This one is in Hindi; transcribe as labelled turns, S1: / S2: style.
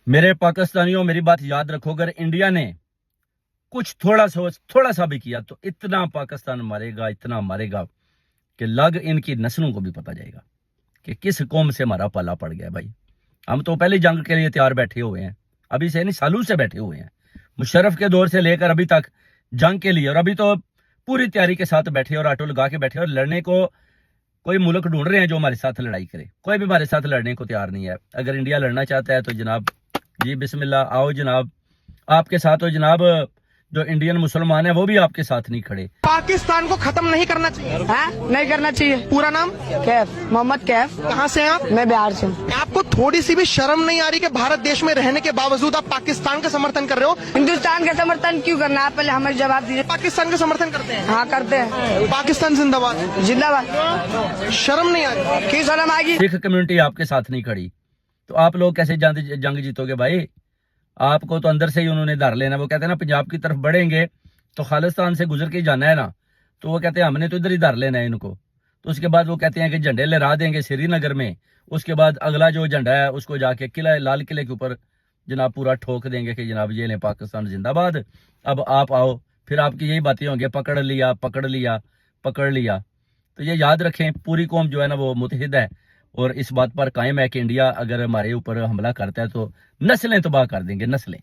S1: मेरे पाकिस्तानियों, मेरी बात याद रखो, अगर इंडिया ने कुछ थोड़ा सा भी किया तो इतना पाकिस्तान मारेगा, इतना मारेगा कि लग इनकी नस्लों को भी पता जाएगा कि किस कौम से हमारा पाला पड़ गया। भाई हम तो पहले जंग के लिए तैयार बैठे हुए हैं, अभी से नहीं सालों से बैठे हुए हैं। मुशर्रफ के दौर से लेकर अभी तक जंग के लिए, और अभी तो पूरी तैयारी के साथ बैठे और ऑटो लगा के बैठे और लड़ने को कोई मुल्क ढूंढ रहे हैं जो हमारे साथ लड़ाई करे। कोई भी हमारे साथ लड़ने को तैयार नहीं है। अगर इंडिया लड़ना चाहता है तो जनाब जी बिस्मिल्लाह, आओ जनाब, आपके साथ हो जनाब। जो इंडियन मुसलमान है वो भी आपके साथ नहीं खड़े।
S2: पाकिस्तान को खत्म नहीं करना चाहिए।
S3: हाँ, नहीं करना चाहिए।
S2: पूरा नाम?
S3: कैफ, मोहम्मद कैफ।
S2: कहाँ से हैं आप?
S3: मैं बिहार से हूँ।
S2: आपको थोड़ी सी भी शर्म नहीं आ रही कि भारत देश में रहने के बावजूद आप पाकिस्तान का समर्थन कर रहे हो?
S3: हिंदुस्तान का समर्थन क्यों करना है? पहले हमें जवाब दीजिए।
S2: पाकिस्तान का समर्थन करते हैं?
S3: हाँ, करते हैं।
S2: पाकिस्तान जिंदाबाद।
S3: जिंदाबाद।
S2: शर्म नहीं आ रही?
S3: क्यों शर्म आएगी?
S1: सिख कम्युनिटी आपके साथ नहीं खड़ी तो आप लोग कैसे जंग जीतोगे भाई? आपको तो अंदर से ही उन्होंने धर लेना। वो कहते हैं ना, पंजाब की तरफ बढ़ेंगे तो खालिस्तान से गुजर के जाना है ना, तो वो कहते हैं हमने तो इधर ही धर लेना है इनको। तो उसके बाद वो कहते हैं कि झंडे लहरा देंगे श्रीनगर में। उसके बाद अगला जो झंडा है उसको जाके किला लाल किले के ऊपर जनाब पूरा ठोक देंगे कि जनाब ये लें पाकिस्तान जिंदाबाद। अब आप आओ, फिर आपकी यही बातें होंगी, पकड़ लिया पकड़ लिया पकड़ लिया। तो ये याद रखें, पूरी कौम जो है ना वो मुतहिद है और इस बात पर कायम है कि इंडिया अगर हमारे ऊपर हमला करता है तो नस्लें तबाह कर देंगे, नस्लें।